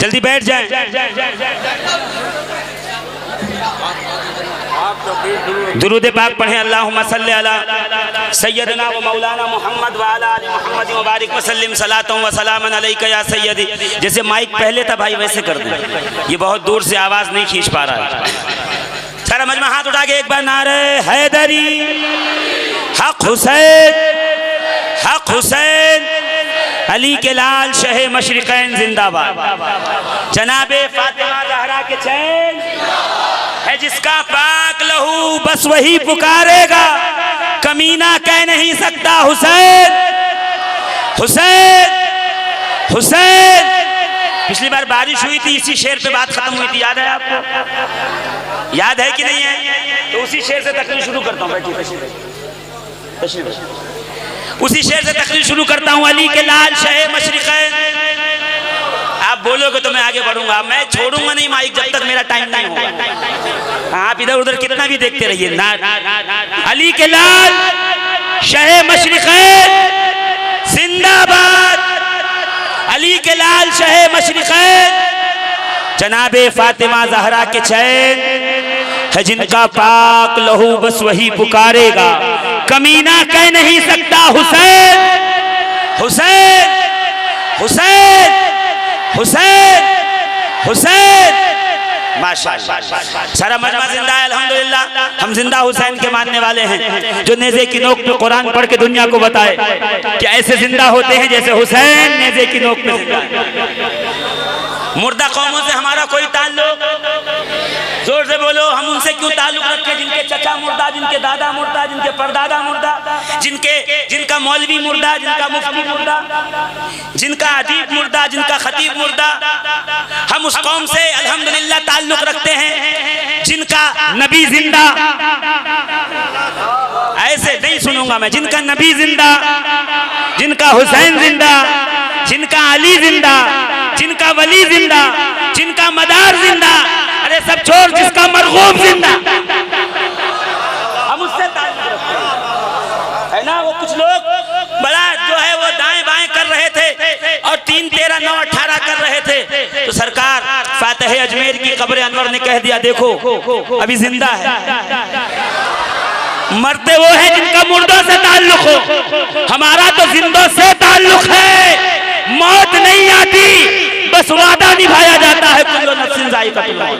जल्दी बैठ जाएं। दुरूद पाक पढ़ें। अल्लाहुम्मा सल्ली अला सय्यदना व मौलाना मुहम्मद व अला आलि मुहम्मद व बारिक वसल्लिम सलातन व सलामन अलैका या सय्यदी। जैसे माइक पहले था भाई वैसे कर दें, ये बहुत दूर से आवाज़ नहीं खींच पा रहा है। सारा मजमा हाथ उठा के एक बार नारे हैदरी, हक हुसैन, हक हुसैन, अली के लाल शहे मशरिकैन जिंदाबाद। जनाबे फातिमा ज़हरा के चैन है जिसका पाक लहू बस वही पुकारेगा, कमीना कह नहीं सकता हुसैन, हुसैन, हुसैन। पिछली बार बारिश हुई थी, इसी शेर पे बात खत्म हुई थी, याद है आपको? याद है कि नहीं है? तो उसी शेर से तकरीर शुरू करता हूँ। उसी शेर से तकरीर शुरू करता हूँ। अली के लाल शहे मशरिकैन। आप बोलोगे तो मैं आगे बढ़ूंगा, मैं छोड़ूंगा नहीं माइक जब तक मेरा टाइम नहीं होगा। आप इधर उधर कितना भी देखते रहिए। अली के लाल शहे मशरिकैन जिंदाबाद, अली के लाल शहे मशरिकैन। जनाबे फातिमा ज़हरा के चैन है जिनका पाक लहू बस वही पुकारेगा, कमीना कह नहीं सकता हुसैन, हुसैन, हुसैन, हुसैन, हुसैन। माशाअल्लाह, सारा मजमा जिंदा है अल्हम्दुलिल्लाह। हम जिंदा हुसैन के मानने वाले हैं, जो नेज़े की नोक पे कुरान पढ़ के दुनिया को बताए कि ऐसे जिंदा होते हैं जैसे हुसैन नेज़े की नोक पे जिंदा है। मुर्दा कौमों से हमारा कोई ताल्लुक, जोर से बोलो, हम उनसे क्यों ताल्लुक रखें जिनके चचा मुर्दा, जिनके दादा मुर्दा, जिनके परदादा मुर्दा, जिनका मौलवी मुर्दा, जिनका मुफ्ती मुर्दा, जिनका अदीब मुर्दा, जिनका खतीब मुर्दा। हम उस कौम से अल्हम्दुलिल्लाह ताल्लुक रखते हैं जिनका नबी जिंदा। ऐसे नहीं सुनूंगा मैं, जिनका नबी जिंदा, जिनका हुसैन जिंदा, जिनका अली जिंदा, जिनका वली जिंदा, जिनका मदार जिंदा, अरे सब छोड़, जिसका मरगूब जिंदा। हम उससे ताल्लुक रखते हैं, है ना। वो कुछ लोग बड़ा जो है वो दाएं बाएं कर रहे थे और 3, 13, 9, 18 कर रहे थे, तो सरकार फातिह अजमेर की कब्र अनवर ने कह दिया देखो अभी जिंदा है। मरते वो है जिनका मुर्दों से ताल्लुक हो, हमारा तो जिंदों से ताल्लुक है। मौत नहीं आती, बस वादा निभाया जाता है। कुल्लु नफ्सिन ज़ाइक़तुल मौत।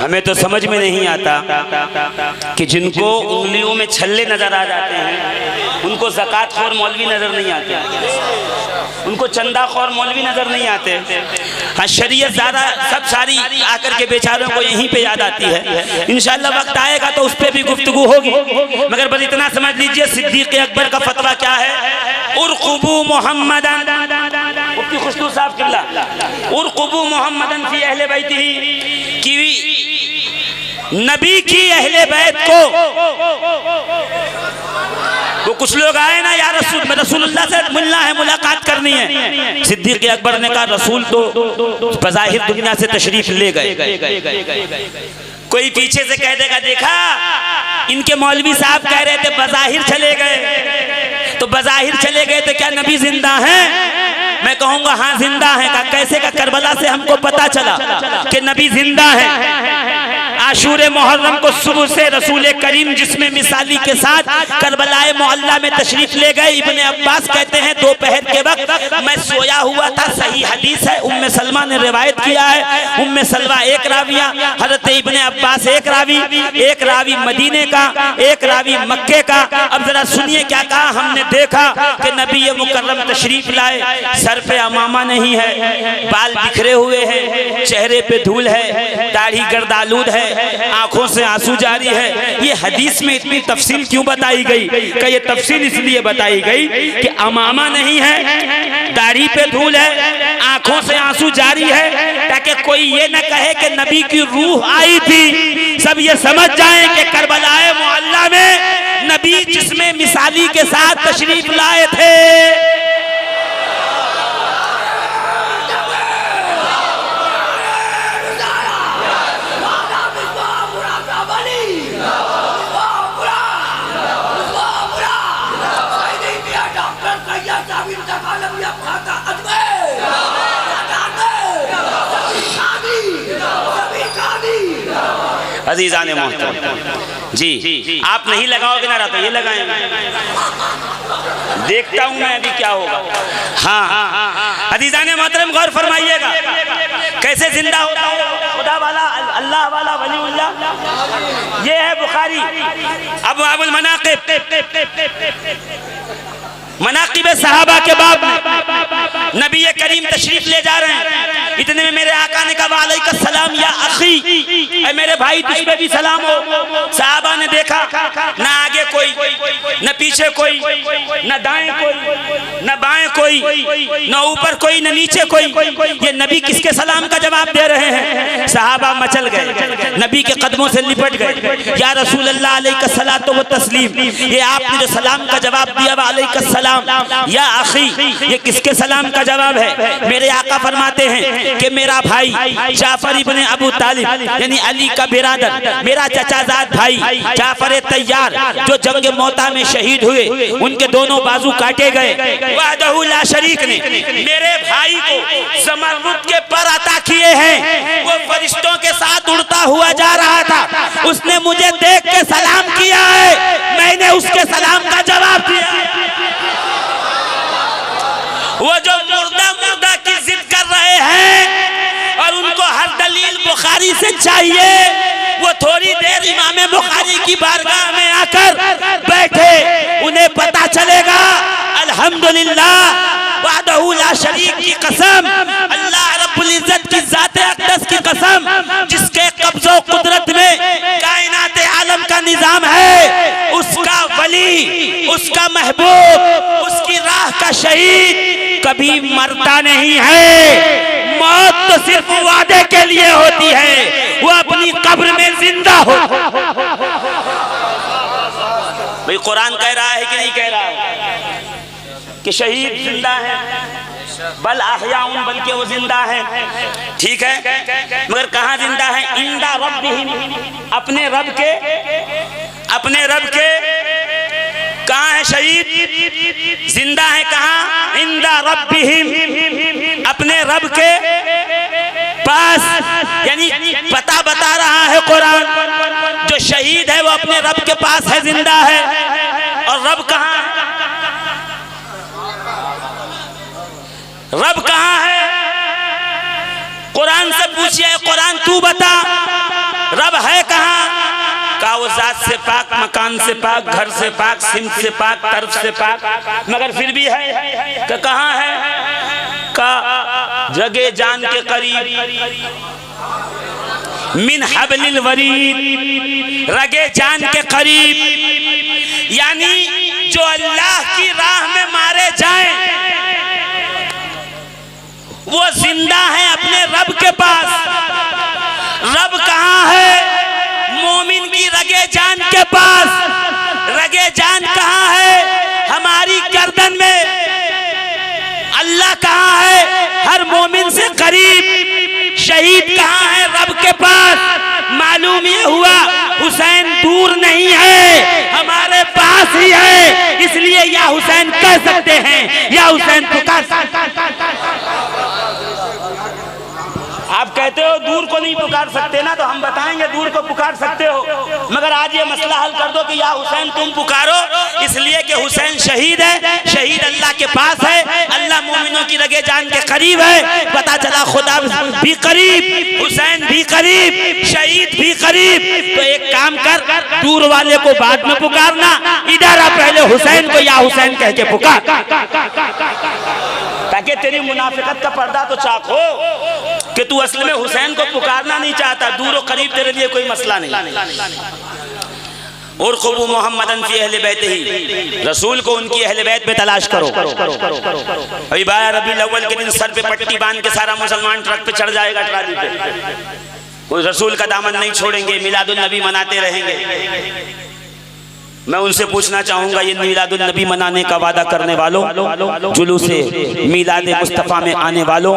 हमें तो समझ में नहीं आता कि जिनको उंगलियों में छल्ले नजर आ जाते हैं उनको ज़कात खोर मौलवी नजर नहीं आते, उनको चंदा खोर मौलवी नजर नहीं आते। हाँ, शरीयत ज़्यादा सब सारी आकर के बेचारों को यहीं पे याद आती है। इंशाअल्लाह वक्त आएगा तो उस पर भी गुफ्तगू होगी, मगर बस इतना समझ लीजिए सिद्दीक़ अकबर का फतवा क्या है। उरक़ुबू मुहम्मदन, मुफ्ती खुशबू साहब किबला, उरक़ुबू मुहम्मदन फी अहले बैतिही, कि नबी की अहले बैत को, वो कुछ लोग आए ना या रसूलुल्लाह से मिलना है, मुलाकात करनी है। सिद्दीक़ अकबर ने कहा रसूल तो बज़ाहिर दुनिया से तशरीफ ले गए। कोई पीछे से कह देगा देखा इनके मौलवी साहब कह रहे थे बज़ाहिर चले गए, तो बज़ाहिर चले गए तो क्या नबी जिंदा हैं? मैं कहूंगा हाँ जिंदा है। का कैसे का? करबला से हमको पता चला कि नबी जिंदा है। आशूरे मुहर्रम को सुबह से रसूल करीम जिसमें मिसाली के साथ करबलाए मोहल्ला में तशरीफ ले गए। इब्ने अब्बास कहते हैं दोपहर के वक्त मैं सोया हुआ था, सही हदीस है, उम्मे सलमा ने रिवायत किया है। उम्मे सलमा एक राविया, हजरत इब्ने अब्बास एक रावी मदीने का, एक रावी मक्के का। अब जरा सुनिए क्या कहा। हमने देखा कि नबी मुकर्रम तशरीफ लाए, सर पे अमामा नहीं है, बाल बिखरे हुए हैं, चेहरे पे धूल है, दाढ़ी गर्दालूद है, है, आंखों से आंसू जारी है। ये हदीस में इतनी तफसील क्यों बताई गई? कि ये तफसील इसलिए बताई गई कि अमामा नहीं है, दाढ़ी पे धूल है, आंखों से आंसू जारी है, ताकि कोई ये न कहे कि नबी की रूह आई थी। सब ये समझ जाएं कि करबलाए मुअल्ला में नबी जिसमें मिसाली के साथ तशरीफ लाए थे। अजीज़ान मोहतरम जी, आप नहीं लगाओगे ना तो ये लगाएंगे, देखता हूं मैं अभी क्या होगा। हाँ अजीज़ान मोहतरम गौर फरमाइएगा, कैसे जिंदा होता है खुदा वाला, अल्लाह वाला वलीउल्लाह। ये है बुखारी अबवाबुल मनाक़िब, मनाक़िब सहाबा के बाब में नबी करीम तशरीफ ले जा रहे हैं। इतने में मेरे आका ने कहा अलैका सलाम या अखी, मेरे भाई तुझ पे भी सलाम हो। सहाबा ने देखा, न आगे कोई, न पीछे कोई, न दाएं कोई, न बाएं कोई, न ऊपर कोई, न नीचे कोई। ये नबी किसके सलाम का जवाब दे रहे हैं? सहाबा मचल गए, नबी के कदमों से लिपट गए। या रसूल अल्लाह अलैका सलातो व तस्लीम, ये आपने जो सलाम का जवाब दिया अलैका सलाम या अखी, ये किसके सलाम का जवाब है? मेरे आका फरमाते हैं कि मेरा भाई जाफर इब्ने अबू तालिब यानी अली का बिरादर, मेरा चचाजाद भाई जाफर तैयार जो जंग मौता में शहीद हुए, उनके दोनों बाजू काटे गए। वहदहु ला शरीक ने मेरे भाई को ज़मरुद के पर अता किए हैं। वो फरिश्तों के साथ उड़ता हुआ जा रहा था, उसने मुझे देख के सलाम किया है, मैंने उसके सलाम का जवाब दिया। वो जो मुर्दा की जिद कर रहे हैं और उनको हर दलील बुखारी से चाहिए, वो थोड़ी देर इमाम बुखारी की बारगाह में आकर बैठे, उन्हें पता चलेगा अल्हम्दुलिल्लाह वहदहु ला शरीक की कसम, अल्लाह रब्बुल इज्जत की ज़ात अक़दस की कसम, जिसके कब्ज़ो कुदरत में कायनात आलम का निज़ाम है, उसका वली, उसका महबूब, उसकी राह का शहीद कभी मरता नहीं है। मौत तो सिर्फ वादे के लिए होती है, वो अपनी कब्र में जिंदा हो। भाई कुरान कह रहा है कि नहीं कह रहा है कि शहीद जिंदा है, बल अहयाउन, बल्कि वो जिंदा है। ठीक है, मगर कहाँ जिंदा है? इंदा रब्बिहिम, अपने रब के कहाँ है शहीद? जिंदा है कहाँ? इंदा रब्बिहिम, अपने रब के पास। यानी पता बता रहा है कुरान, जो शहीद है वो अपने रब के पास है, जिंदा है। और रब कहाँ? रब कहाँ है? कुरान से पूछिए, कुरान तू बता रब है कहाँ? का वो जात से पाक, मकान से पाक, घर से पाक, सिमत से पाक, तरफ से पाक, मगर फिर भी है कि कहाँ है? का जगे जान के करीब, मिन हबलिल वरीद, रगे जान के करीब। यानी जो अल्लाह की राह में मारे जाएं वो जिंदा है अपने रब के पास। रब कहाँ है? मोमिन की रगे जान के पास। रगे जान कहाँ है? हमारी गर्दन में। अल्लाह कहाँ है? हर मोमिन से करीब। शहीद कहाँ है? रब के पास। मालूम ये हुआ हुसैन दूर नहीं है, हमारे पास ही है, इसलिए या हुसैन कह सकते हैं, या हुसैन पुकार सकते हैं। आप कहते हो दूर को नहीं पुकार सकते ना, तो हम बताएंगे दूर को पुकार सकते हो, मगर आज ये मसला हल कर दो कि या हुसैन तुम पुकारो, इसलिए कि हुसैन शहीद है, शहीद अल्लाह के पास है, अल्लाह मोमिनों की रगे जान के करीब है। पता चला खुदा भी करीब, हुसैन भी करीब, शहीद भी करीब। तो एक काम कर, दूर वाले को बाद में पुकारना, इधर आ पहले हुसैन को या हुसैन कह के पुकार, ताकि अगे तेरी मुनाफिकत का पर्दा तो चाक हो कि तू असल में हुसैन को पुकारना नहीं चाहता, दूर और करीब तेरे लिए कोई मसला नहीं। और ख़ुबू मोहम्मदन फी अहले बैत ही, रसूल को उनकी अहले बैत पे तलाश करो। अभी 12 रबीउल अव्वल के दिन सर पे पट्टी बांध के सारा मुसलमान ट्रक पे चढ़ जाएगा, ट्राली पे, कोई रसूल का दामन नहीं छोड़ेंगे, मिलादुन नबी मनाते रहेंगे। मैं उनसे पूछना चाहूंगा, ये मिलादुन नबी मनाने का वादा करने वालों, जुलूसे मिलाद मुस्तफ़ा में आने वालों,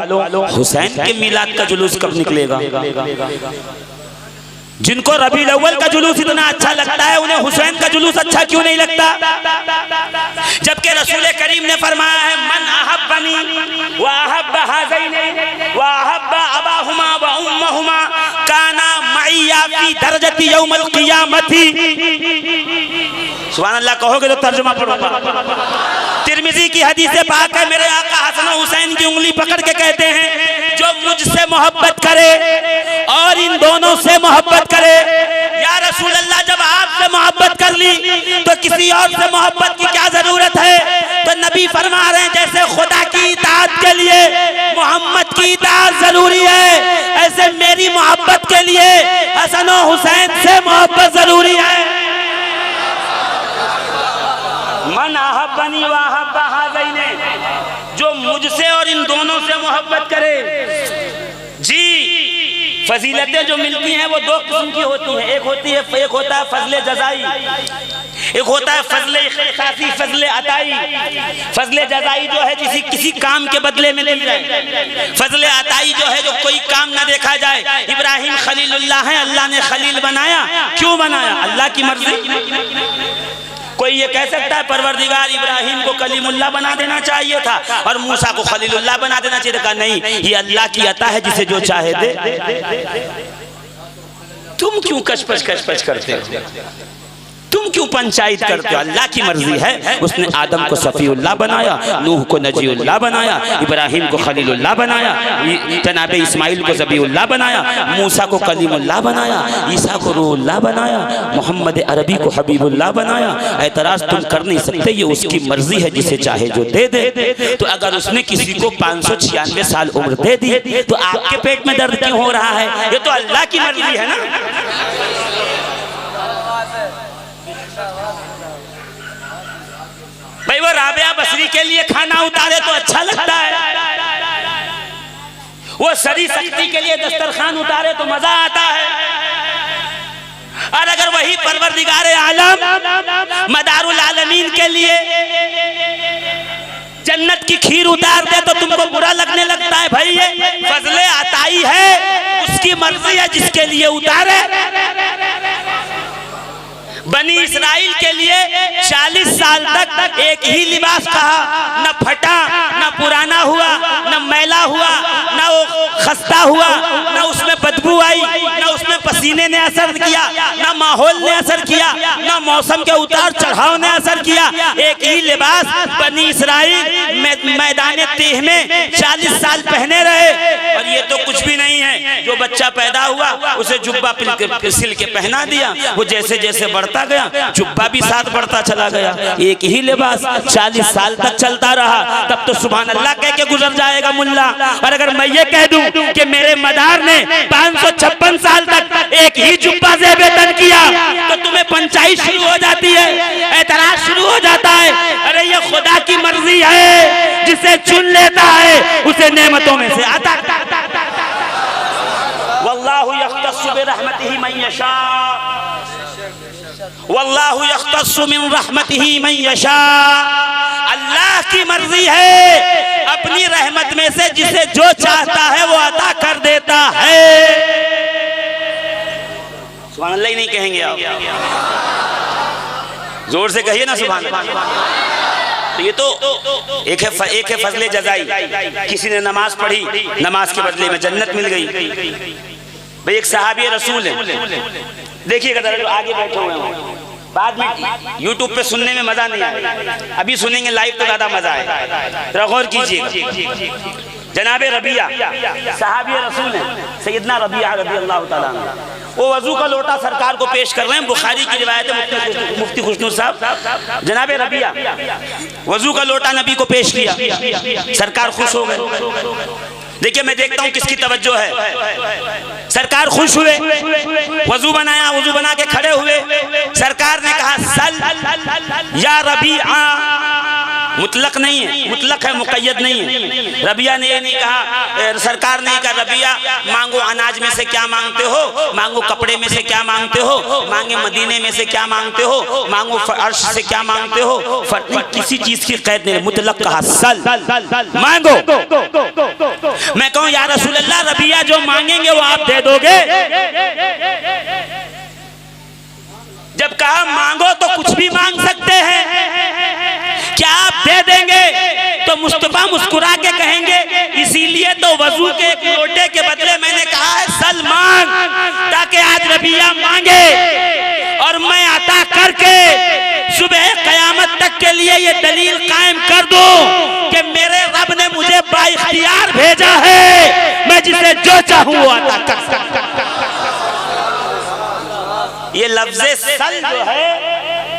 हुसैन के मिलाद का जुलूस कब निकलेगा? जिनको रबीउल अव्वल का जुलूस इतना अच्छा लगता है, उन्हें हुसैन का जुलूस अच्छा क्यों नहीं लगता? जबकि रसूल करीम ने फरमाया है, मन अहब्बनी व अहब्ब हाज़ैनी व अहब्ब अबाहुमा व उम्महुमा काना मइया फी दरजती यौमल क़ियामती। सुभान अल्लाह कहोगे तो तर्जुमा पढ़ूंगा। तिरमिज़ी की हदीस पाक है, मेरे आका हसन और हुसैन की उंगली पकड़ के कहते हैं, जो मुझसे मोहब्बत करे और इन दोनों से मोहब्बत करे। या रसूल अल्लाह, जब आपसे मोहब्बत कर ली तो किसी और से मोहब्बत की क्या जरूरत है? तो नबी फरमा रहे हैं, जैसे खुदा की इताअत के लिए मोहम्मद की इताअत जरूरी है, ऐसे मेरी मोहब्बत के लिए हसन और हुसैन से मोहब्बत जरूरी है। मन अहब्बनी व अहब्ब हाज़ैनी, जो मुझसे और इन दोनों से मोहब्बत करे। जी, फजीलतें जो मिलती हैं वो दो किस्म की होती हैं, एक होता है फजले जज़ाई, एक होता है फजले इख्तिसासी, फजले अताई। फजले जज़ाई जो है किसी काम के बदले में दी जाए, फजले अताई जो है जो कोई काम ना देखा जाए। इब्राहिम खलीलुल्लाह है, अल्लाह ने खलील बनाया, क्यों बनाया? अल्लाह की मर्जी। कोई ये कह सकता है परवरदिगार इब्राहिम को कलीमुल्लाह बना देना चाहिए था और मूसा को खलीलुल्लाह बना देना चाहिए था? कहा नहीं, ये अल्लाह की अता है, जिसे जो चाहे दे। तुम क्यों कशपच करते हो? तुम क्यों पंचायत करते हो? अल्लाह की मर्जी है। उसने आदम को सफ़ीउल्लाह बनाया, नूह को नजीउल्लाह बनाया, इब्राहिम को खलीलुल्लाह बनाया, जनाब इस्माइल को ज़बीउल्लाह बनाया, मूसा को कलीमुल्लाह बनाया, ईसा को रूहुल्लाह बनाया, मोहम्मद अरबी को हबीबुल्लाह बनाया। एतराज़ तुम कर नहीं सकते, ये उसकी मर्जी है, जिसे चाहे जो दे दे। तो अगर उसने किसी को 596 साल उम्र दे दी तो आपके पेट में दर्द क्यों हो रहा है? ये तो अल्लाह की मर्जी है ना। भाई वो राबिया बसरी के लिए खाना उतारे तो अच्छा लगता है, वो सरी शक्ति के लिए दस्तरखान उतारे तो मजा आता है। और अगर वही परवरदिगार आलम मदारुल आलमीन के लिए जन्नत की खीर उतार दे तो तुमको बुरा लगने लगता है? भाई ये फजले अताई है, उसकी मर्जी है, जिसके लिए उतारे। बनी इस्राइल के लिए 40 साल तक एक ही लिबास कहा, न फटा, न पुराना हुआ, न मैला हुआ, न वो खस्ता हुआ, न उसमें बदबू आई, न उसमें पसीने ने असर किया, न माहौल ने असर किया, न मौसम के उतार चढ़ाव ने असर किया। एक ही लिबास बनी इस्राइल मैदान तीह में 40 साल पहने रहे। और ये तो कुछ भी नहीं है, जो बच्चा पैदा हुआ उसे जुब्बा सिल के पहना दिया, वो जैसे जैसे बढ़ता गया जुब्बा भी साथ बढ़ता चला गया। एक ही लिबास 40 साल तक चलता रहा, तब तो सुभान अल्लाह कह के गुजर जाएगा मुल्ला। और अगर मैं ये कह दूं कि मेरे मदार ने 556 साल तक एक ही जुब्बा ज़ेबे तन किया तो तुम्हें पंचायत शुरू हो जाती है, एतराज शुरू हो जाता है। अरे ये खुदा की मर्जी है, जिसे चुन लेता है उसे नेमतों में से आता। वल्लाहु यख्तस्सु बिरहमतिही मन यशा, वल्लाहु यख्तस्सु मिन रहमतिही मन यशा। अल्लाह की मर्जी है, अपनी रहमत में से जिसे जो चाहता है वो अता कर देता है। सुभान अल्लाह ही नहीं कहेंगे आप? जोर से कहिए ना सुभान अल्लाह। तो ये तो एक है फजले जज़ाई, किसी ने नमाज पढ़ी, नमाज के बदले में जन्नत मिल गई। भाई एक सहाबी रसूल है, देखिएगा जरा जो आगे बैठे हुए हैं, बाद में यूट्यूब पे सुनने में मजा नहीं आएगा, अभी सुनेंगे लाइव तो ज्यादा मजा आएगा। गौर कीजिएगा, जनाबे रबिया साहबी रसूल हैं, सैयदना रबिया रज़ी अल्लाह ताला अन्हु, वो वजू का लोटा सरकार को पेश कर रहे हैं। बुखारी की रिवायत है, मुफ्ती खुशनूर साहब, जनाबे रबिया वजू का लोटा नबी को पेश किया, सरकार खुश हो गए। देखिए मैं देखता हूँ किसकी तवज्जो है। सरकार खुश हुए, वजू बनाया, वजू बना के खड़े हुए। सरकार ने कहा सल या रबिया, मुतलक नहीं है, मुतलक है, मुक़य्यद नहीं है। रबिया ने ये नहीं कहा, सरकार ने कहा रबिया मांगो अनाज में से क्या मांगते हो, मांगो कपड़े में से क्या मांगते हो, मांगे मदीने में से क्या मांगते हो, मांगो अर्श से क्या मांगते हो, किसी चीज की कैद नहीं, मुतलक कहा सल मांगो। मैं कहूँ या रसूल अल्लाह रबिया जो मांगेंगे वो आप दे दोगे? जब कहा मांगो तो कुछ भी मांग सकते हैं, क्या आप दे देंगे? तो मुस्तफा मुस्कुरा के कहेंगे इसीलिए तो वजू के एक लोटे के बदले मैंने कहा है सल मांग, ताकि आज रबिया मांगे और मैं अता करके सुबह कयामत तक के लिए ये दलील कायम कर दूं कि मेरे रब ने मुझे बाइख्तियार भेजा है, मैं जिसे जो चाहूं वो अता कर सकता। ये लफ्ज़े सल जो है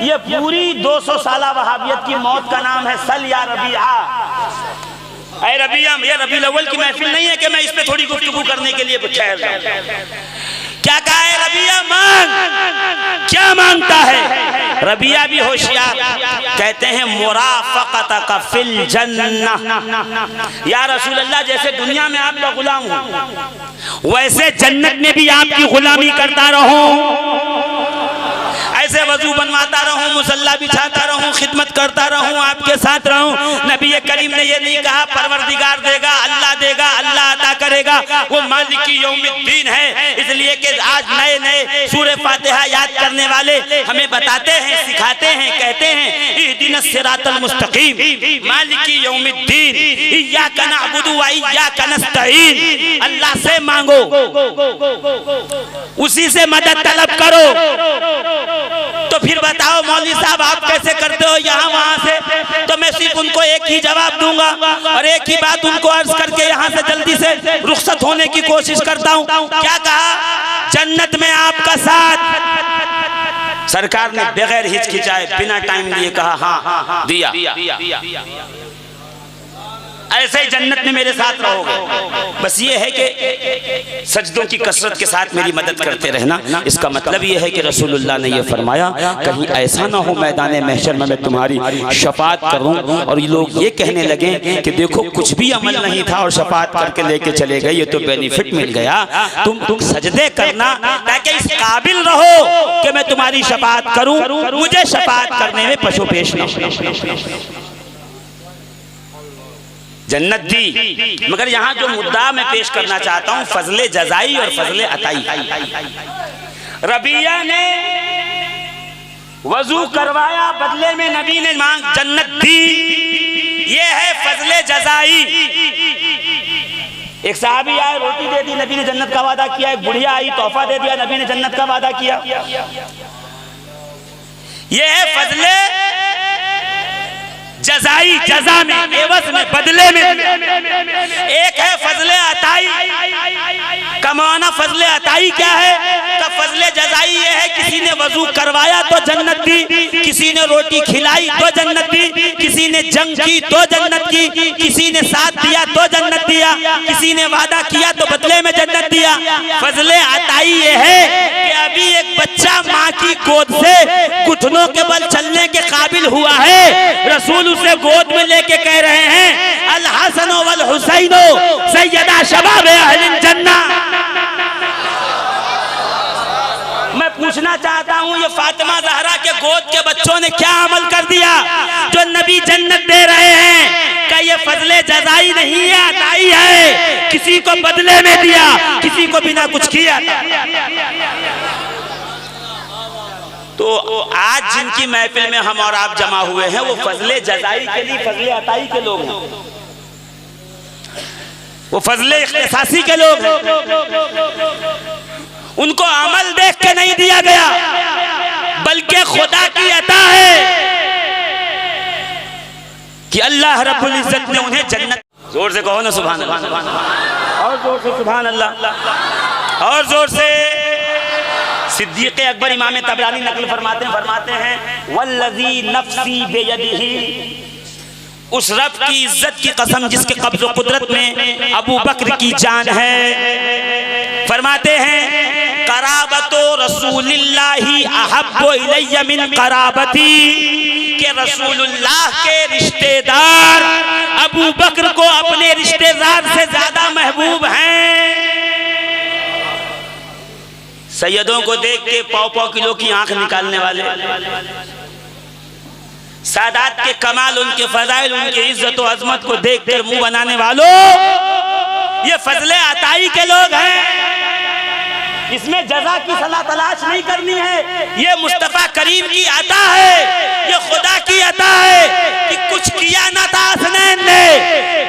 ये पूरी 200 साला वहाबियत की मौत का नाम है, सल या रबिया। ऐ रबिया, ये रबीउल अव्वल की महफिल नहीं है कि मैं इस पे थोड़ी गुफ्तगू करने के लिए ठहर जाऊं। क्या कहा है रबिया मांग, क्या मांगता है? रबिया भी होशियार, कहते हैं मुराफक़तक फिल जन्नह, या रसूल अल्लाह जैसे दुनिया में आपका गुलाम हूं वैसे जन्नत में भी आपकी गुलामी करता रहूं, ऐसे वजू बनवाता रहूं, मुसल्ला बिछाता रहूं, खिदमत करता रहूं, आपके साथ रहूं। नबी करीम ने ये नहीं कहा परवरदिगार देगा, अल्लाह देगा, अल्लाह अता करेगा, वो मालिकी यौमिद्दीन है। इसलिए कि आज नए नए सूरह फातिहा याद करने वाले हमें बताते हैं, सिखाते हैं, कहते हैं इहदिनस सिरातल मुस्तकीम मालिकी यौमिद्दीन इय्याका नअबुदु व इय्याका नस्तईन। अल्लाह से मांगो, उसी से मदद तलब करो। तो फिर बताओ मौलवी साहब आप कैसे करते हो यहाँ वहां से? तो मैं सिर्फ उनको एक ही जवाब दूंगा और एक ही बात उनको अर्ज करके यहाँ से जल्दी से रुखसत होने की कोशिश करता हूँ। क्या कहा? जन्नत में आपका साथ। सरकार ने बगैर हिचकिचाए बिना टाइम दिए कहा हाँ दिया। ऐसे ही जन्नत में मेरे साथ रहोगे। बस ये है कि सजदों की कसरत के साथ मेरी मदद करते रहना। इसका मतलब ये है कि रसूलुल्लाह ने ये फरमाया कहीं ऐसा ना हो मैदान महशर में मैं तुम्हारी शफात करूं और ये लोग ये कहने लगे कि देखो कुछ भी अमल नहीं था और शफात करके लेके चले गए, ये तो बेनिफिट मिल गया। तुम सजदे करना ताकि इस काबिल रहो कि मैं तुम्हारी शफात करूं, मुझे शफात करने में पशुपेश न। जन्नत दी, मगर यहाँ जो मुद्दा मैं पेश करना चाहता हूँ फजले जजाई और फजले अताई। रबिया ने वजू करवाया, बदले में नबी ने मांग जन्नत दी, ये है फजले जजाई। एक साहबी आए रोटी दे दी, नबी ने जन्नत का वादा किया। एक बुढ़िया आई तोहफा दे दिया, नबी ने जन्नत का वादा किया। ये है फजले जजाई, जजा में, एवज में, बदले में। एक है फजले अताई। कमाना फजले अताई क्या है? तो फजले जजाई ये है किसी ने वजू करवाया तो जन्नत दी, किसी ने रोटी खिलाई तो जन्नत दी, किसी ने जंग की तो जन्नत की, किसी ने साथ दिया तो जन्नत दिया, किसी ने वादा किया तो बदले में जन्नत दिया। फजले अताई ये है कि अभी एक बच्चा माँ की गोद से घुटनों के बल चलने के काबिल हुआ है, रसूल उसे गोद में लेके कह रहे हैं अल हसनो वल हुसैनो सैयदा शबाब अहलिल जन्नह। मैं पूछना चाहता हूँ ये फातिमा ज़हरा के गोद के बच्चों ने क्या अमल कर दिया जो नबी जन्नत दे रहे हैं? क्या ये फजले जजाई नहीं है, अताई है? किसी को बदले में दिया, किसी को बिना कुछ किया। तो आज जिनकी महफिल में हम और आप जमा हुए हैं वो फजले जजाई के लिए फजले अताई के लोग हैं, वो फजले इख्तिसासी के लोग हैं। उनको अमल देख के नहीं दिया गया बल्कि खुदा की अता है कि अल्लाह रब्बुल इज्जत ने उन्हें जन्नत जोर से कहो ना सुभान अल्लाह, और जोर से सुभान अल्लाह, और जोर से। सिद्दीक़ अकबर इमाम तबरानी नकल फरमाते हैं वल्लज़ी नफ्सी बियदिही, उस रब की इज्जत की कसम जिसके कब्ज़ कुदरत में अबू बकर की जान है। फरमाते हैं कराबतो रसूलिल्लाही अहब्बु इलैया मिन कराबती, के रसूलुल्लाह के रिश्तेदार अबू बकर को अपने रिश्तेदार से ज्यादा महबूब हैं। सैयदों को देख के पाव पाव किलो की आंख निकालने वाले, सादात के कमाल, उनके फजाइल, उनकी इज्जत और अजमत को देखकर मुंह बनाने वालों, ये फजले अताई के लोग हैं। इसमें जजा की सलाह तलाश नहीं करनी है, ये मुस्तफा करीम की अता है, ये खुदा की अता है कि कुछ किया ना था हसनैन ने,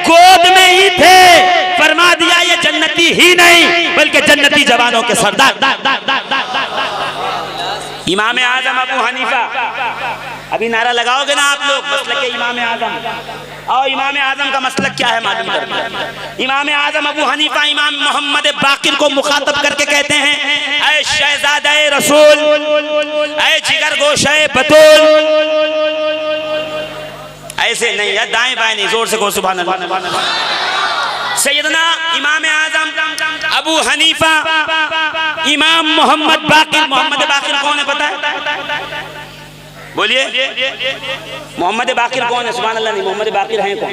गोद में ही थे, फरमा दिया ये जन्नती ही नहीं बल्कि जन्नती जवानों के सरदार। इमाम आजम अबू हनीफा, अभी नारा लगाओगे ना आप लोग मसलक इमाम आजम, और इमाम आजम का मसलक क्या है मालूम करते। इमाम आजम अबू हनीफा इमाम मोहम्मद बाकिर को मुखातब करके कहते हैं ऐ शहजादे रसूल, ऐ जिगर गोशे बतूल। ऐसे नहीं है, दाएं बाएं नहीं, जोर से कहो सुभान अल्लाह। सैयदना इमाम आजम अबू हनीफा इमाम मोहम्मद बाकिर, मोहम्मद बाकिर कौन है पता है? बोलिए मोहम्मद बाकिर कौन है? सुभान अल्लाह नहीं, मोहम्मद बाकिर हैं कौन?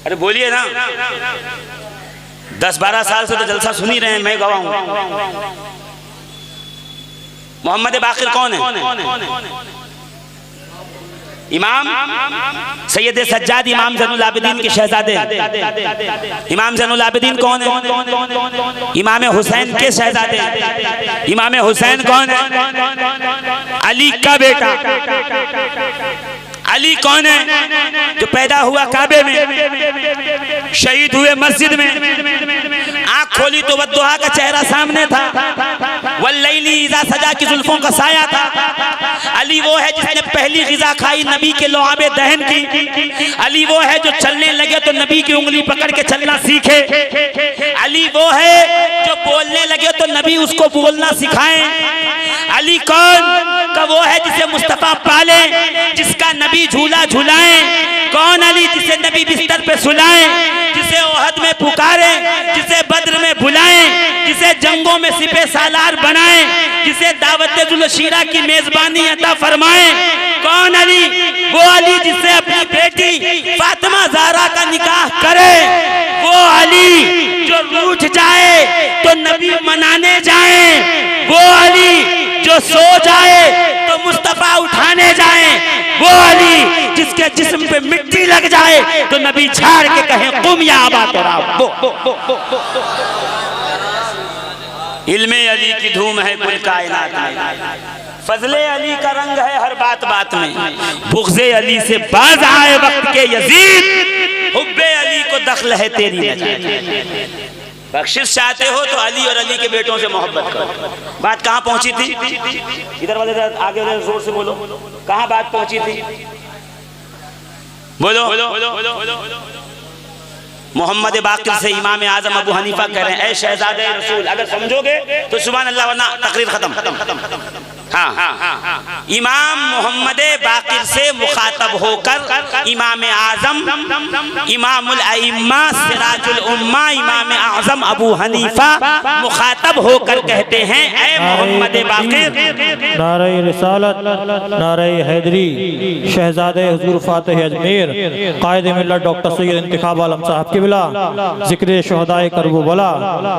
अरे बोलिए ना, 10-12 साल से तो जलसा सुन ही रहे हैं, मैं गवाह हूं। मोहम्मद बाकिर कौन है? इमाम सैयद सज्जाद इमाम ज़ैनुल आबिदीन के शहजादे। इमाम ज़ैनुल आबिदीन कौन है? इमाम हुसैन के शहजादे। इमाम हुसैन कौन है? अली का बेटा। अली कौन है? जो पैदा हुआ काबे में, शहीद हुए मस्जिद में, आंख खोली तो वद्दुहा का चेहरा सामने था, वल्लैली इज़ा सजा की जुल्फों का साया था। अली वो है जिसने पहली ग़िज़ा खाई नबी के लुआबे दहन की। अली वो है जो चलने लगे तो नबी की उंगली पकड़ के चलना सीखे। अली वो है जो बोलने लगे तो नबी उसको बोलना सिखाएं। अली कौन का वो है जिसे मुस्तफ़ा पाले, जिसका नबी झूला झुलाए। कौन अली? जिसे नबी बिस्तर पे सुलाए, जिसे ओहद में पुकारे, जिसे बद्र में बुलाए, जिसे जंगों में सिपे सालार बनाए, जिसे दावत जुलशीरा की मेजबानी अता फरमाए। कौन अली? वो अली जिससे अपनी बेटी फातिमा ज़हरा का निकाह करे। वो अली जो रूठ जाए तो नबी मनाने जाए। वो अली जो सो जाए तो मुस्तफा उठाने जाए। वो अली जिसके जिस्म पे मिट्टी लग जाए तो नबी झाड़ के कहे कुम या अबा तेरा। इल्मे अली की धूम है कुल कायनात में, फजले अली का रंग है हर बात बात में। बुग़्ज़े अली से बाज आए वक्त के यजीद, हुब्बे अली को दखल है तेरी नजात। बख्शिश चाहते हो तो अली और अली के बेटों से मोहब्बत करो। बात कहाँ पहुंची थी? इधर वाले आगे वाले जोर से बोलो, कहाँ बात पहुंची थी? बोलो। मोहम्मद बाकिर से इमाम आजम अबू हनीफा कह रहे हैं ऐ शहजादे रसूल। अगर समझोगे तो सुभान अल्लाह, वरना तकरीर खत्म। हाँ, इमाम मोहम्मद बाकिर से मुखातब होकर इमाम आजम इमामुल अइम्मा सिराजुल उम्मा इमाम आजम अबू हनीफा मुखातब होकर कहते हैं ऐ मोहम्मद बाकिर। नारे रिसालत, नारे हैदरी, शहजादे हुजूर फातिह अजमेर, कायद मिल्लत डॉक्टर सैयद इंतखाब आलम साहब की बिला, जिक्र शुहदाए करबला,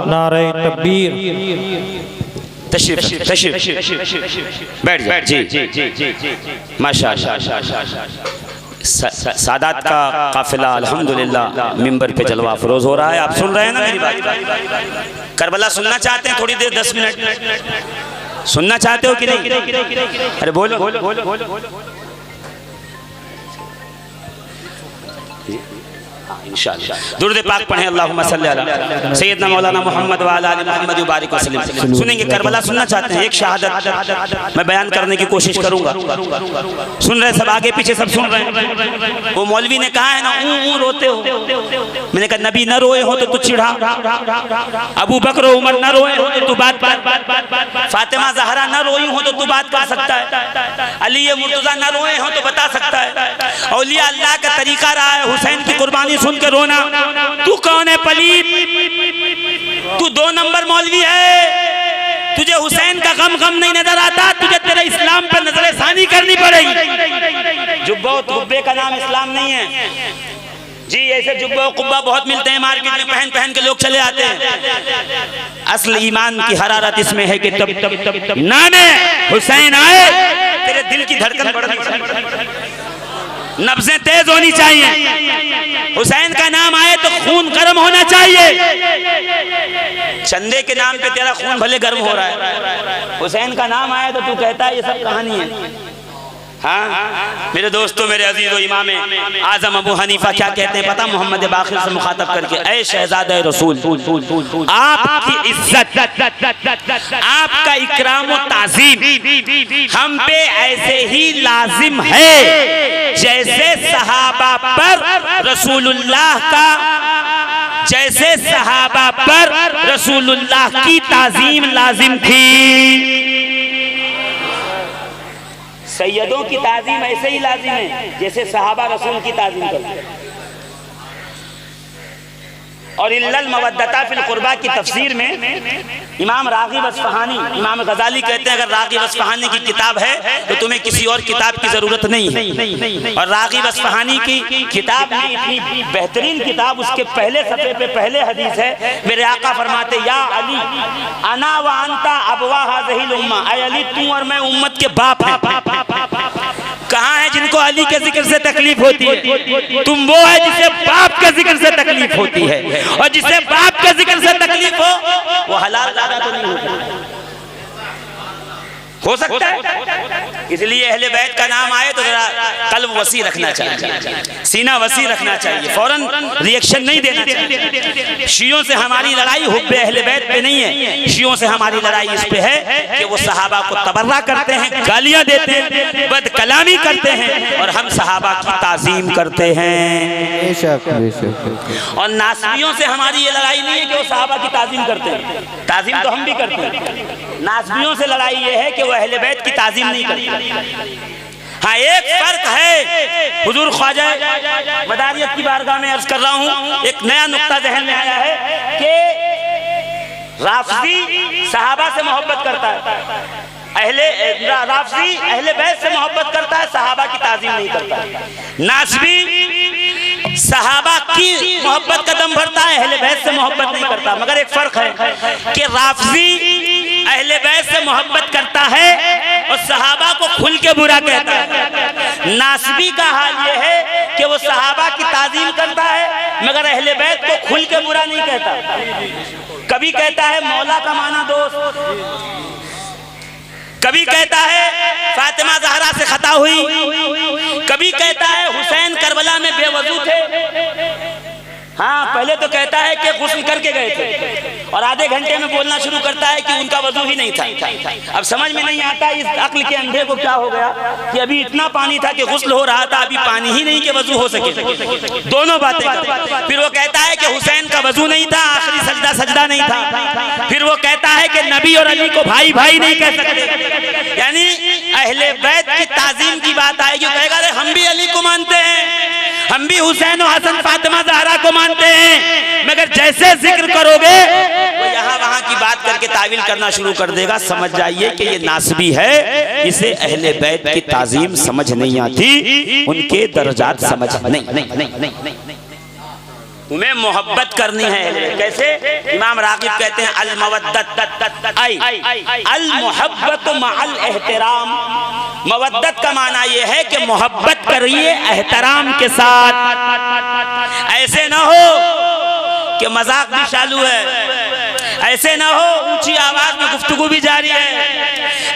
नारे तकबीर। तशरीफ बैठ जाए जी। माशाअल्लाह। सादात का काफिला अल्हम्दुलिल्लाह मिंबर पे जलवा अफरोज हो रहा है। आप सुन रहे हैं ना मेरी बात? करबला सुनना चाहते हैं? थोड़ी देर 10 मिनट सुनना चाहते हो कि नहीं? अरे बोलो। इंशाअल्लाह दुरूद पाक पढ़ें, अल्लाहुम्मा सल्ली अला सय्यदना मौलाना मुहम्मद व अला आलि मुहम्मद व बारिक वसल्लम। सुनेंगे, करबला सुनना चाहते हैं? एक शहादत मैं बयान करने की कोशिश करूंगा। सुन रहे सब, आगे पीछे सब सुन रहे हैं। वो मौलवी ने कहा है ना, ऊं रोते हो। मैंने कहा नबी न रोए हो तो तू चिढ़ा, अबू बकर उमर न रोए हो तो तू बात, फातिमा ज़हरा न रोई हो तो तू बात कर सकता है, अली मुर्तज़ा न रोए हो तो बता सकता है। औलिया अल्लाह का तरीका रहा है हुसैन की कुर्बानी सुन के रोना। तू कौन है पलीत? तू 2 नंबर मौलवी है। तुझे हुसैन का गम नहीं नजर आता, तुझे तेरे इस्लाम पर नजर सानी करनी पड़ेगी। जुब्बा कुब्बे का नाम इस्लाम नहीं है जी। ऐसे जुब्बा कुब्बा बहुत मिलते हैं मार्केट में, पहन के लोग चले आते हैं। असल ईमान की हरारत इसमें है कि तब नामे हुसैन आए तेरे दिल की धड़कन बढ़नी चाहिए, नब्जें तेज होनी चाहिए। हुसैन का नाम आए तो खून गर्म होना चाहिए। चंदे के नाम पे तेरा खून भले गर्म हो रहा है, हुसैन का नाम आया तो तू कहता है ये सब कहानी है। हाँ मेरे दोस्तों, मेरे अजीजों, इमाम आजम अबू हनीफा क्या कहते हैं पता? मोहम्मद बाखिर से मुखातब करके, ऐ शहजादे रसूल, आपकी इज्जत, आपका इकराम व ताज़ीम हम पे ऐसे ही लाजिम है जैसे सहाबा पर रसूलुल्लाह का, जैसे सहाबा पर रसूलुल्लाह की ताज़ीम लाजिम थी। सैयदों की ताज़ीम ऐसे ही लाजिम है जैसे सहाबा रसूल की ताज़ीम करते हैं। और इल्लल मवद्दता फिल कुर्बा की तफसीर में इमाम राग़िब अस्फ़हानी, इमाम गज़ाली कहते हैं अगर राग़िब अस्फ़हानी की किताब है तो तुम्हें किसी और किताब की ज़रूरत नहीं है। और राग़िब अस्फ़हानी की किताब में इतनी बेहतरीन किताब, उसके पहले सफ़े पे पहले हदीस है, मेरे आका फरमाते या अली अना व अंता अबवा हाज़िहिल उम्मा, ऐ अली तू और मैं उम्मत के बाप हैं। कहाँ है जिनको अली के जिक्र से तकलीफ होती है? तुम वो है जिसे बाप के जिक्र से तकलीफ होती है, और जिसे बाप के जिक्र से तकलीफ हो वो हलाल ज़्यादा तो नहीं हो सकता है। इसलिए अहले बैत का नाम आए तो जरा कल्ब वसी रखना चाहिए, सीना वसी रखना चाहिए, फौरन रिएक्शन नहीं देना चाहिए। शियों से हमारी लड़ाई हुब्बे अहले बैत पे नहीं है, शियों से हमारी लड़ाई इस पे है कि वो सहाबा को तबर्रा करते हैं, गालियां देते हैं, बद कलामी करते हैं, और हम सहाबा की ताज़ीम करते हैं। और नासबियों से हमारी ये लड़ाई नहीं है कि वो सहाबा की ताज़ीम करते हैं, ताज़ीम तो हम भी करते हैं। नासबियों से लड़ाई ये है कि वो अहले बैत की ताज़ीम नहीं करते। हाँ एक फर्क है, हुजूर ख्वाजा मदारियत की बारगाह में अर्ज कर रहा हूँ, एक नया नुक्ता ज़हन में आया है कि राफ़ज़ी सहाबा से मोहब्बत करता है, राफ़ज़ी अहले बैत से मोहब्बत करता है, सहाबा की ताज़ीम नहीं करता। नासबी सहाबा की मोहब्बत का दम भरता है, अहले बैत से मोहब्बत नहीं करता। मगर एक फर्क है कि राफ़ज़ी अहले बैत से मोहब्बत करता है और सहाबा को खुल के बुरा कहता है। नासबी का हाल ये है कि वो सहाबा की ताज़ीम करता है मगर अहले बैत को खुल के बुरा नहीं कहता। कभी कहता है मौला का माना दोस्त, कभी कहता है फातिमा ज़हरा से खता हुई, कभी कहता है हुसैन करबला में बेवजू थे। हाँ पहले तो कहता है कि गुस्ल करके गए थे और आधे घंटे में बोलना शुरू करता है कि उनका वजू ही नहीं था। अब समझ में नहीं आता इस अक्ल के अंधे को क्या हो गया कि अभी इतना पानी था कि गुस्ल हो रहा था, अभी पानी ही नहीं कि वजू हो सके। दोनों बातें करता। फिर वो कहता है कि हुसैन का वजू नहीं था, आखिरी सजदा सजदा नहीं था। फिर वो कहता है कि नबी और अली को भाई भाई नहीं कह सकते। यानी अहले बैत की ताज़ीम की बात आएगी, कहेगा अरे हम भी अली को मानते हैं, हम भी हुसैन और हसन फातिमा ज़हरा को मानते हैं, मगर जैसे जिक्र करोगे वो यहाँ वहाँ की बात करके तावील करना शुरू कर देगा। समझ जाइए कि ये नासबी है, इसे अहले बैत की ताज़ीम समझ नहीं आती, उनके दर्जात समझ नहीं। तुम्हें मोहब्बत करनी है कैसे? इमाम राग़िब कहते हैं अल मवद्दत अल मोहब्बत मअल एहतराम। मवद्दत का माना यह है कि मोहब्बत करिए एहतराम के साथ। ऐसे ना हो कि मजाक भी चालू है, ऐसे ना हो ऊंची आवाज में गुफ्तगू भी जारी है,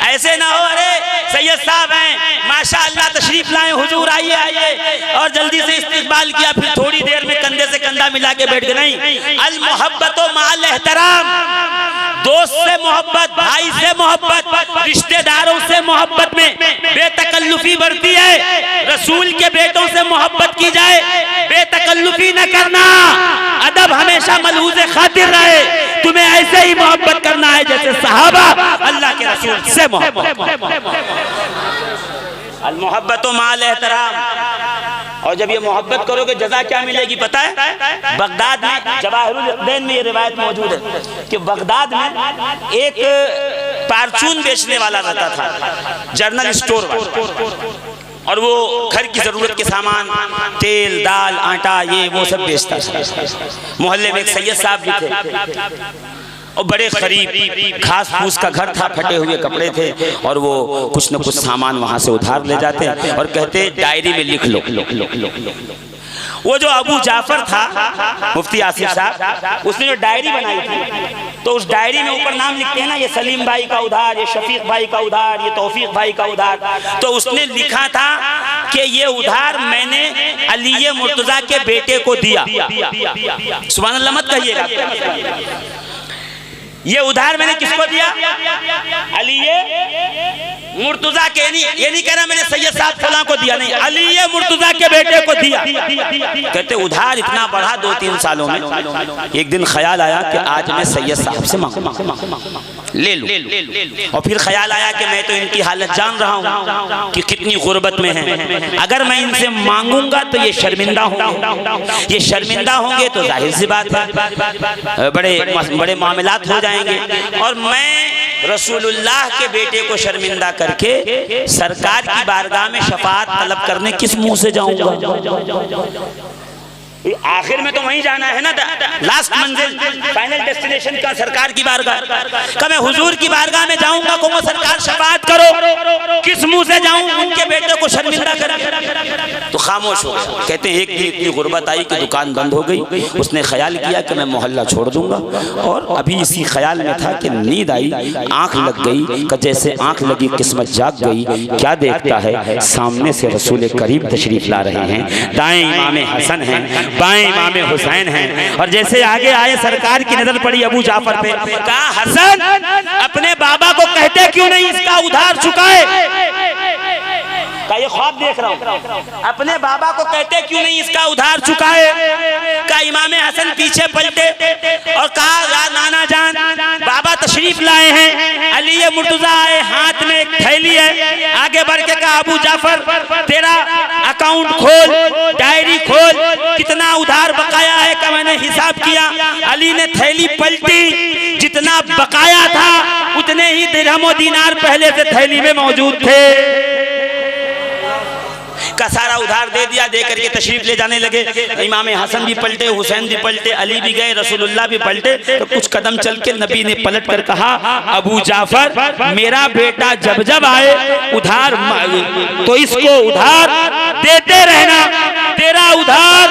ऐसे ना हो अरे सैयद साहब हैं माशाअल्लाह तशरीफ लाए हुजूर आइए आइए और जल्दी से इस्तकबाल किया, फिर थोड़ी देर में कंधे से कंधा मिला के बैठ गए। नहीं, अल मोहब्बतो माल एहतराम, दोस्त से मोहब्बत, भाई से मोहब्बत, रिश्तेदारों से मोहब्बत में बेतकल्लुफी बढ़ती है। रसूल के बेटों से मोहब्बत की जाए, बेतकल्लुफी न करना, अदब हमेशा मलहूज़े खातिर रहे। तुम्हें ऐसे ही मोहब्बत करना है जैसे सहाबा अल्लाह के रसूल से मोहब्बत। अल मोहब्बतो माल एहतराम। और जब ये मोहब्बत करोगे जजा क्या मिलेगी पता है? बगदाद में जवाहिरुल इक़दैन में ये रिवायत मौजूद है कि बगदाद में एक पारचून बेचने वाला रहता था, जर्नल स्टोर वाला, और वो घर की जरूरत के सामान तेल दाल आटा ये वो सब बेचता था। मोहल्ले में एक सैयद साहब भी थे और बड़े गरीब, घास फूस का घर था, फटे हुए कपड़े थे, और वो कुछ न कुछ सामान वहां से उधार ले जाते और कहते डायरी में लिख लो। वो जो अबू जाफर था मुफ्ती आसिफ साहब, उसने जो डायरी बनाई थी तो उस डायरी में ऊपर नाम लिखते हैं ना, ये सलीम भाई का उधार, ये शफीक भाई का उधार, ये तौफीक भाई का उधार। तो उसने लिखा था कि ये उधार मैंने अली मुर्तजा के बेटे को दिया। सुभान अल्लाह मत कहिएगा, ये उधार मैंने किसको दिया? अली मुर्तजा के, ये नहीं कहना मैंने सैयद साहब फलां को दिया, नहीं, अली मुर्तजा के बेटे को दिया। कहते उधार इतना बढ़ा 2-3 सालों में, एक दिन ख्याल आया कि आज मैं सैयद साहब से मांगू, ले लूं। और फिर ख्याल आया कि मैं तो इनकी हालत जान रहा हूँ कि कितनी गुर्बत में है, अगर मैं इनसे मांगूंगा तो ये शर्मिंदा होंगे, ये शर्मिंदा होंगे तो जाहिर सी बात है बड़े मामलात हो जाएंगे, और मैं रसूलुल्लाह के बेटे को शर्मिंदा करके सरकार की बारगाह में शफाअत तलब करने किस मुंह से जाऊंगा? आखिर में तो वहीं जाना है ना, लास्ट मंजिल, फाइनल डेस्टिनेशन का सरकार की बारगाह का। मैं हुजूर की बारगाह में जाऊंगा, कहूंगा सरकार शफाअत करो, किस मुंह से जाऊं उनके बेटे को शर्मिंदा कर? तो खामोश हो गया। कहते हैं एक दिन इतनी गुर्बत आई कि दुकान बंद हो गई। उसने ख्याल किया कि मैं मोहल्ला छोड़ दूंगा, और अभी इसी ख्याल में था कि नींद आई, आंख लग गई, कि जैसे आंख लगी किस्मत जाग गई। क्या देखता है? सामने से रसूल करीम तशरीफ ला रहे हैं, दाएं इमाम हसन हैं, बाएं इमाम हुसैन हैं, और जैसे आगे आए सरकार की नजर पड़ी अबू जाफर पे, कहा हसन अपने बाबा को कहते क्यों नहीं इसका उधार चुकाए? का ये ख्वाब देख रहा हूं, अपने बाबा को कहते क्यों नहीं इसका उधार चुकाए? का इमाम हसन पीछे पलटे और कहा नाना जान बाबा तशरीफ लाए हैं, अली मुर्तजा आए, हाथ में एक थैली है। आगे बढ़ के कहा अबू जाफर तेरा अकाउंट खोल, डायरी खोल, कितना उधार बकाया है का मैंने हिसाब किया। अली ने थैली पलटी, जितना बकाया था उतने ही दिरहम और दीनार पहले से थैली में मौजूद थे, का सारा उधार दे दिया। दे करके तशरीफ ले जाने लगे। इमाम हसन भी पलटे, हुसैन भी पलटे, अली भी गए, रसूलुल्लाह भी पलटे। तो कुछ कदम चल के नबी ने पलट कर कहा अबू जाफर मेरा बेटा जब जब आए उधार तो इसको उधार देते रहना, तेरा उधार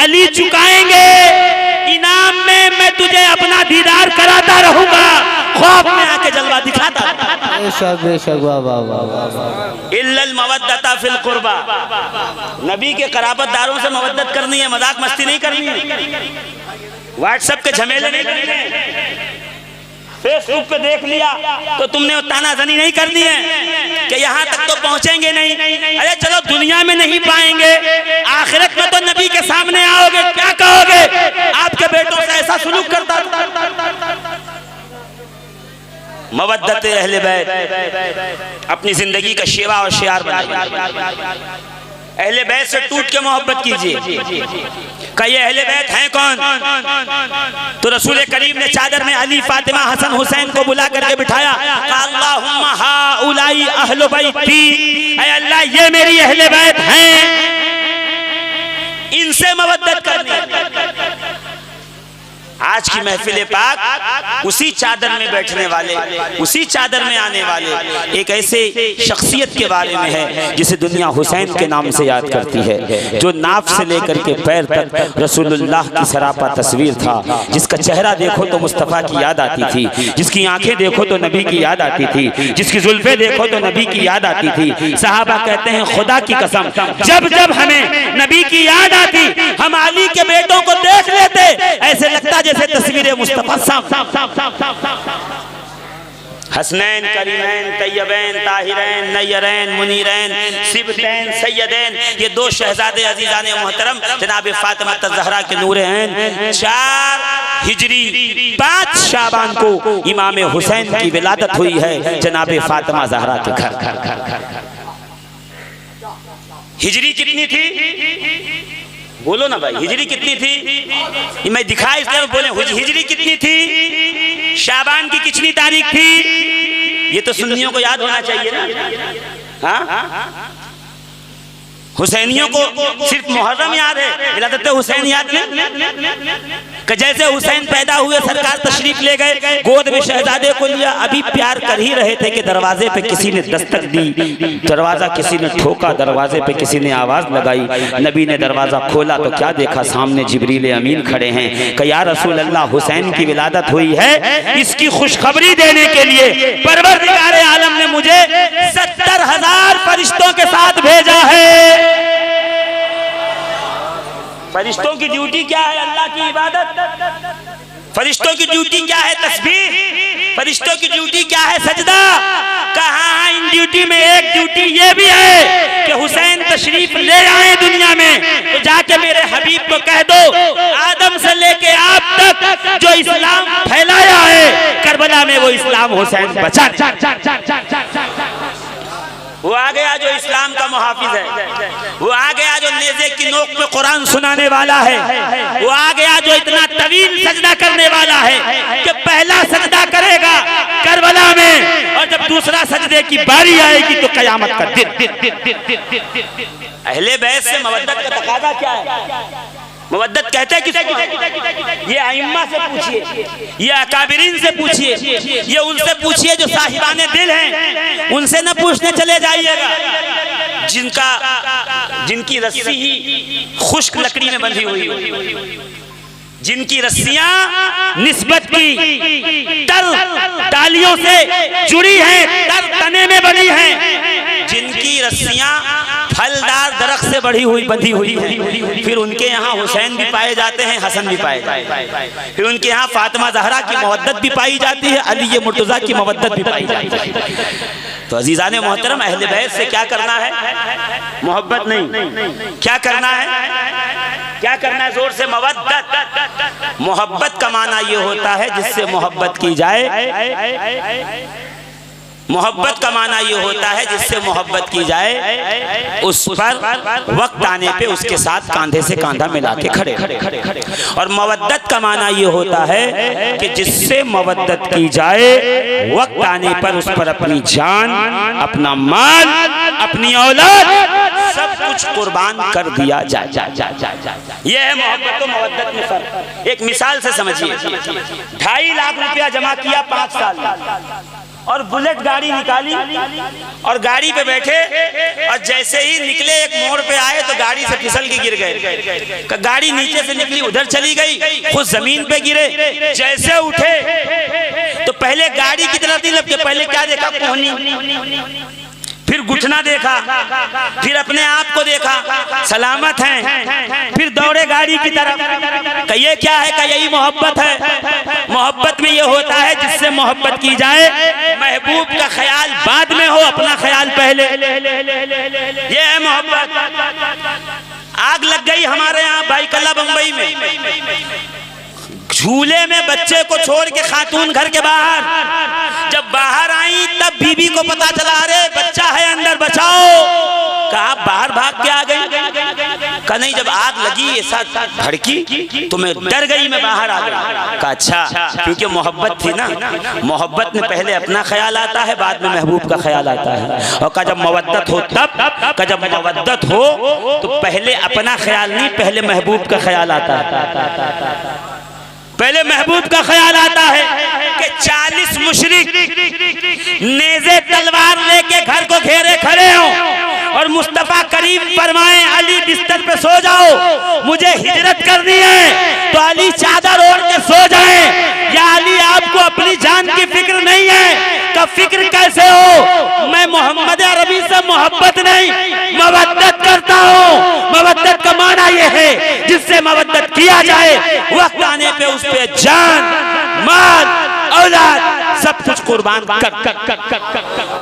अली चुकाएंगे, इनाम में मैं तुझे अपना दीदार कराता रहूंगा, ख्वाब में आके जलवा दिखाता। बेशक वाह वाह वाह। इल्लल मवद्दता फिल कुर्बा, नबी के कराबतदारों से मवद्दत करनी है, मजाक मस्ती नहीं करनी है, व्हाट्सएप के झमेले नहीं करने हैं, फेसबुक पे देख लिया तो तुमने तानाजनी नहीं करनी है कि यहाँ तक तो पहुँचेंगे नहीं। अरे चलो दुनिया में नहीं पाएंगे, आखिरत में तो नबी के सामने आओगे, क्या कहोगे? आपके बेटों से ऐसा सुलूक करता। मवद्दत अहले बैत अपनी जिंदगी का शेवा और शियार बनाइए। अहले बैत से टूट के मोहब्बत कीजिए। कहिए अहले बैत हैं कौन? तो रसूल करीम ने चादर में अली, फातिमा, हसन, हुसैन को बुला करके बिठाया। अल्लाहुम्मा हाउलाई अहले बैती, ऐ अल्लाह ये मेरी अहले बैत हैं, इनसे मवद्दत करनी। आज की महफिल पाक उसी चादर में बैठने वाले, उसी चादर में आने वाले एक ऐसे शख्सियत के बारे में है जिसे दुनिया हुसैन के नाम से याद करती है, जो नाफ से लेकर के पैर तक रसूलुल्लाह की सरापा तस्वीर था, जिसका चेहरा देखो तो मुस्तफ़ा की याद आती थी, जिसकी आंखें देखो तो नबी की याद आती थी, जिसकी जुल्फे देखो तो नबी की याद आती थी। सहाबा कहते हैं खुदा की कसम जब जब हमें नबी की याद आती हम अली के बेटों को देख लेते, ऐसे लगता जैसे तस्वीर मुस्तफा हसनैन, करीमैन, तैयबैन, ताहिरैन, नय्यरैन, मुनीरैन, सिबतैन, सैयदैन, ये दो शहजादे अजीजान मोहतरम जनाब फातिमा ज़हरा के नूर हैं। 4 हिजरी 5 शाबान को इमाम हुसैन की विलादत हुई है जनाब फातिमा ज़हरा के घर। हिजरी कितनी थी बोलो ना भाई, हिजरी कितनी थी? मैं दिखा इसलिए बोले हिजरी कितनी थी, शाबान की कितनी तारीख थी, ये तो सुन्नियों को याद होना चाहिए ना। हाँ हुसैनियों को सिर्फ मुहर्रम याद है, विलादत हुसैन याद नहीं। कि जैसे हुसैन पैदा हुए सरकार तशरीफ ले गए, गोद में शहजादे को लिया, अभी प्यार कर ही रहे थे कि दरवाजे पे किसी ने दस्तक दी, दरवाजा किसी ने ठोका, दरवाजे पे किसी ने आवाज लगाई। नबी ने दरवाजा खोला तो क्या देखा, सामने जिब्रील अमीन खड़े हैं कि या रसूल अल्लाह हुसैन की विलादत हुई है, इसकी खुशखबरी देने के लिए परवरदिगार आलम ने मुझे 70,000 फरिश्तों के साथ भेजा है। फरिश्तों की ड्यूटी क्या है? अल्लाह की इबादत। फरिश्तों की ड्यूटी क्या है? तस्बीह। फरिश्तों की ड्यूटी क्या है? सजदा। कहा इन ड्यूटी में एक ड्यूटी ये भी है कि हुसैन तशरीफ ले आए दुनिया में तो जाके मेरे हबीब को कह दो, आदम से लेके आप तक जो इस्लाम फैलाया है करबला में वो इस्लाम हुसैन बचा। वो आ गया जो इस्लाम का मुहाफिज है, वो आ गया जो नेज़े की नोक पे कुरान सुनाने वाला है, वो आ गया जो इतना तवील सजदा करने वाला है कि पहला सजदा करेगा करबला में और जब दूसरा सजदे की बारी आएगी तो कयामत का दिन। अहले बैत से मवद्दत का तकाज़ा क्या है? मवद्दत कहते हैं किसको? ये आइम्मा से पूछिए, ये अकाबिरीन से पूछिए, ये उनसे पूछिए जो साहिबाने दिल हैं, उनसे न पूछने चले जाइएगा जिनकी रस्सी ही खुश्क लकड़ी में बंधी हुई, जिनकी रस्सियां निस्बत की तर डालियों से जुड़ी हैं, तर तने में बनी हैं, जिनकी रस्सियां फलदार दरख्त से बढ़ी हुई बंधी हुई है। फिर उनके यहाँ हुसैन भी पाए जाते हैं, हसन भी पाए जाते हैं, फिर उनके यहाँ फातिमा ज़हरा की मवद्दत भी पाई जाती है, अली मुर्तज़ा की मवद्दत भी पाई जाती है। तो अजीज़ाने मोहतरम अहले बैत से क्या करना है? मोहब्बत नहीं, क्या करना है? क्या करना है? जोर से मवद्दत। मोहब्बत का माना ये होता है जिससे मोहब्बत की जाए, मोहब्बत का माना ये होता है जिससे मोहब्बत की जाए, उस पर वक्त आने पे उसके साथ कांधे से कांधा मिला के खड़े। और मवद्दत का माना ये होता है कि जिससे मवद्दत की जाए, वक्त आने पर उस पर अपनी जान, अपना माल, अपनी औलाद सब कुछ कुर्बान कर दिया जाए। यह है मोहब्बत और मवद्दत में फर्क। एक मिसाल से समझिए, 2.5 लाख रुपया जमा किया 5 साल और बुलेट गाड़ी निकाली और गाड़ी पे बैठे और जैसे ही निकले एक मोड़ पे आए तो गाड़ी से फिसल के गिर गए। गाड़ी नीचे से निकली उधर चली गई, खुद जमीन पे गिरे। जैसे उठे तो पहले गाड़ी की तरफ नहीं लपके, पहले क्या देखा? कोहनी, फिर घुटना देखा, फिर अपने आप को देखा, सलामत हैं, फिर दौड़े गाड़ी की तरफ। ये क्या है? का यही मोहब्बत है। मोहब्बत में ये होता है जिससे मोहब्बत की जाए, महबूब का ख्याल बाद में हो, अपना ख्याल पहले। ये है मोहब्बत। आग लग गई हमारे यहाँ बाईकल्ला बम्बई में, झूले में बच्चे को छोड़ के खातून घर के बाहर, जब बाहर आई तब बीबी को पता चला, अरे बच्चा है अंदर, बचाओ। कहा बाहर भाग के आ गई? कहा नहीं, जब आग लगी ऐसा भड़की तो मैं डर गई, मैं बाहर आ गई। कहा अच्छा, क्योंकि मोहब्बत थी ना। मोहब्बत में पहले अपना ख्याल आता है, बाद में महबूब का ख्याल आता है। और कहा जब मवद्दत हो तब, कहा जब मवद्दत हो तो पहले अपना ख्याल नहीं, पहले महबूब का ख्याल आता है। पहले महबूब का ख्याल आता है कि 40 मुशरिक नेज़े तलवार लेके घर को घेरे खड़े हों और मुस्तफा करीम फरमाए अली बिस्तर पे सो जाओ, मुझे हिजरत करनी है। तो अली चादर ओढ़ के सो जाए। या अली आपको अपनी जान की फिक्र नहीं है? का फिक्र कैसे हो? मैं मोहम्मद अरबी से मोहब्बत नहीं मवद्दत करता हूँ। मवद्दत का माना यह है जिससे मवद्दत किया जाए, वक्त आने पे उस पे जान, माल, औलाद सब कुछ कुर्बान कर